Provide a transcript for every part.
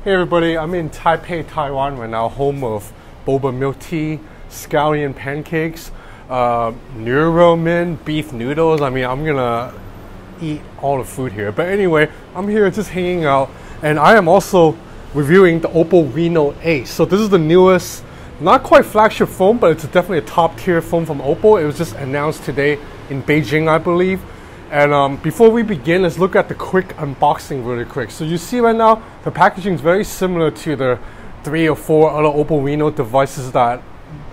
Hey everybody, I'm in Taipei, Taiwan right now, home of boba milk tea, scallion pancakes, Neuromin beef noodles. I'm gonna eat all the food here. But anyway, I'm here just hanging out, and I am also reviewing the Oppo Reno Ace. So this is the newest, not quite flagship phone, but it's definitely a top tier phone from Oppo. It was just announced today in Beijing, I believe. And before we begin, let's look at the quick unboxing really quick. So you see right now, the packaging is very similar to the 3 or 4 other Oppo Reno devices that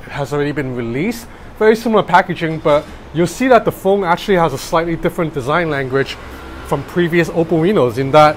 has already been released. Very similar packaging, but you'll see that the phone actually has a slightly different design language from previous Oppo Renos, in that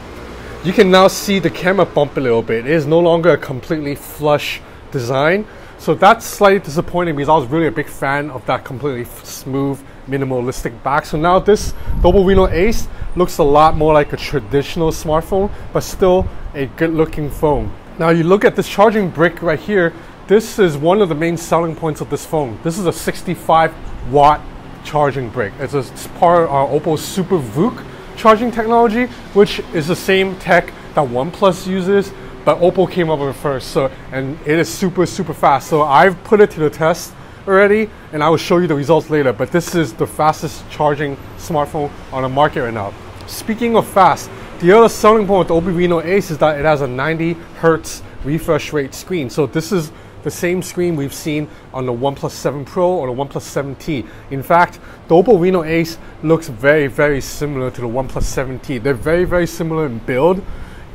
you can now see the camera bump a little bit. It is no longer a completely flush design. So that's slightly disappointing because I was really a big fan of that completely smooth, minimalistic back. So now this Oppo Reno Ace looks a lot more like a traditional smartphone, but still a good looking phone. Now you look at this charging brick right here. This is one of the main selling points of this phone. This is a 65-watt charging brick. It's part of our Oppo Super VOOC charging technology, which is the same tech that OnePlus uses, but Oppo came up with it first. So, and it is super fast. So I've put it to the test already, and I will show you the results later. But this is the fastest charging smartphone on the market right now. Speaking of fast, the other selling point with the Oppo Reno Ace is that it has a 90 Hz refresh rate screen. So this is the same screen we've seen on the OnePlus 7 Pro or the OnePlus 7T. In fact, the Oppo Reno Ace looks very similar to the OnePlus 7T. They're very similar in build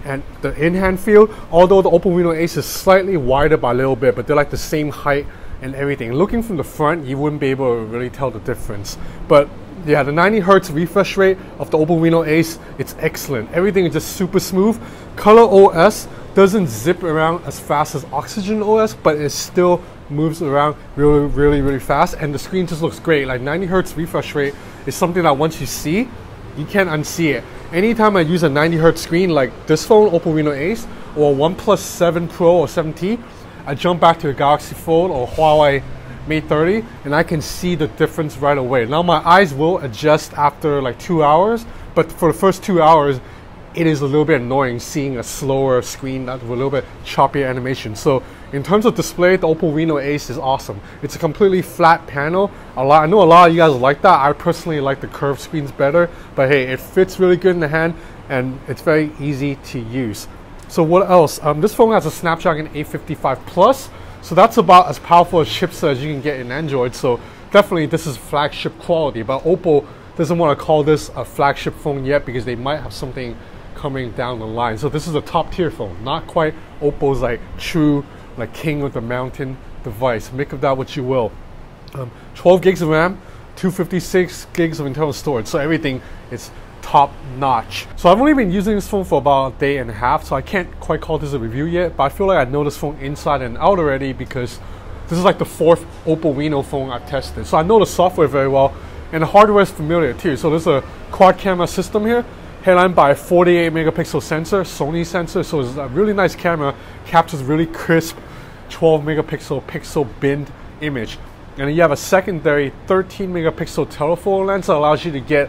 and the in-hand feel, although the Oppo Reno Ace is slightly wider by a little bit, but they're like the same height and everything. Looking from the front, you wouldn't be able to really tell the difference. But yeah, the 90 Hz refresh rate of the Oppo Reno Ace, it's excellent. Everything is just super smooth. Color OS doesn't zip around as fast as Oxygen OS, but it still moves around really fast, and the screen just looks great. Like 90 Hz refresh rate is something that once you see, you can't unsee it. Anytime I use a 90 Hz screen like this phone, Oppo Reno Ace, or OnePlus 7 Pro or 7T, I jump back to the Galaxy Fold or Huawei Mate 30, and I can see the difference right away. Now my eyes will adjust after like 2 hours, but for the first 2 hours, it is a little bit annoying seeing a slower screen with a little bit choppier animation. So in terms of display, the Oppo Reno Ace is awesome. It's a completely flat panel. I know a lot of you guys like that. I personally like the curved screens better, but hey, it fits really good in the hand and it's very easy to use. So what else? This phone has a Snapdragon 855 Plus, so that's about as powerful a chipset as you can get in Android. So definitely this is flagship quality, but Oppo doesn't want to call this a flagship phone yet because they might have something coming down the line. So this is a top tier phone, not quite Oppo's like true like king of the mountain device. Make of that what you will. 12 gigs of RAM, 256 gigs of internal storage, so everything is top notch. So I've only been using this phone for about a day and a half, so I can't quite call this a review yet, but I feel like I know this phone inside and out already because this is like the 4th Oppo Reno phone I've tested. So I know the software very well, and the hardware is familiar too. So there's a quad camera system here, headlined by a 48 megapixel sensor, Sony sensor. So it's a really nice camera, captures really crisp 12 megapixel pixel binned image. And then you have a secondary 13 megapixel telephoto lens that allows you to get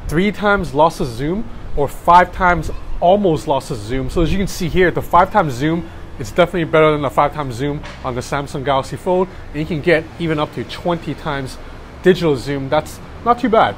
3 times lossless zoom or 5 times almost lossless zoom. So as you can see here, the 5 times zoom is definitely better than the 5 times zoom on the Samsung Galaxy Fold, and you can get even up to 20 times digital zoom. That's not too bad.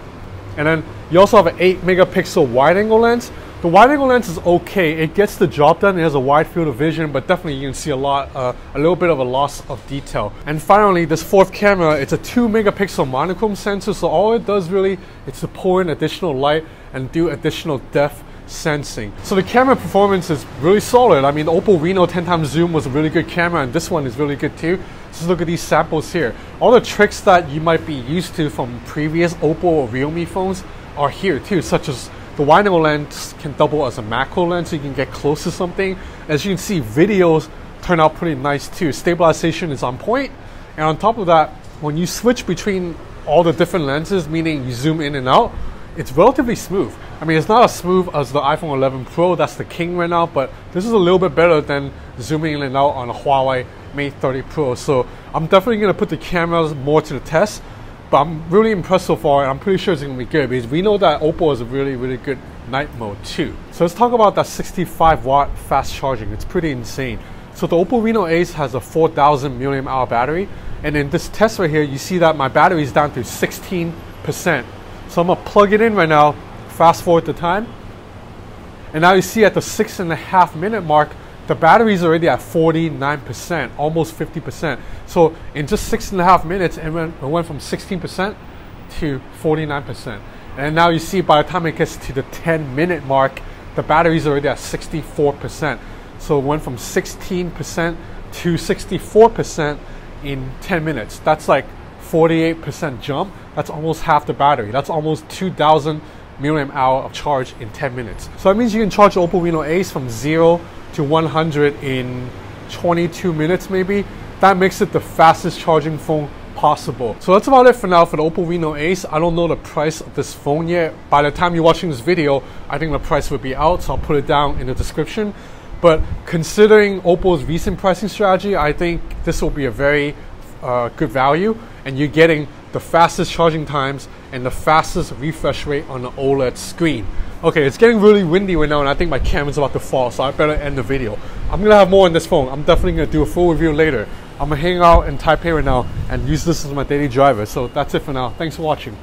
And then you also have an 8 megapixel wide angle lens. The wide angle lens is okay. It gets the job done. It has a wide field of vision, but definitely you can see a little bit of a loss of detail. And finally, this 4th camera, it's a 2 megapixel monochrome sensor. So all it does really is to pull in additional light and do additional depth sensing. So the camera performance is really solid. I mean, the Oppo Reno 10 times zoom was a really good camera, and this one is really good too. Just look at these samples here. All the tricks that you might be used to from previous Oppo or Realme phones are here too, such as the wide angle lens can double as a macro lens, so you can get close to something. As you can see, videos turn out pretty nice too. Stabilization is on point, and on top of that, when you switch between all the different lenses, meaning you zoom in and out, it's relatively smooth. I mean, it's not as smooth as the iPhone 11 Pro, that's the king right now, but this is a little bit better than zooming in and out on a Huawei Mate 30 Pro. So I'm definitely going to put the cameras more to the test, but I'm really impressed so far, and I'm pretty sure it's going to be good because we know that Oppo is a really good night mode too. So let's talk about that 65 watt fast charging. It's pretty insane. So the Oppo Reno Ace has a 4000 mAh battery, and in this test right here, you see that my battery is down to 16%. So I'm gonna plug it in right now, fast forward the time, and now you see at the 6.5 minute mark, the battery is already at 49%, almost 50%. So in just 6.5 minutes, it went from 16% to 49%. And now you see by the time it gets to the 10-minute mark, the battery is already at 64%. So it went from 16% to 64% in 10 minutes. That's like 48% jump. That's almost half the battery. That's almost 2000 mAh of charge in 10 minutes. So that means you can charge the Oppo Reno Ace from 0 to 100 in 22 minutes maybe. That makes it the fastest charging phone possible. So that's about it for now for the Oppo Reno Ace. I don't know the price of this phone yet. By the time you're watching this video, I think the price will be out, so I'll put it down in the description. But considering Oppo's recent pricing strategy, I think this will be a very good value, and you're getting the fastest charging times and the fastest refresh rate on the OLED screen. Okay, it's getting really windy right now, and I think my camera's about to fall, so I better end the video. I'm gonna have more on this phone. I'm definitely gonna do a full review later. I'm gonna hang out in Taipei right now and use this as my daily driver. So that's it for now. Thanks for watching.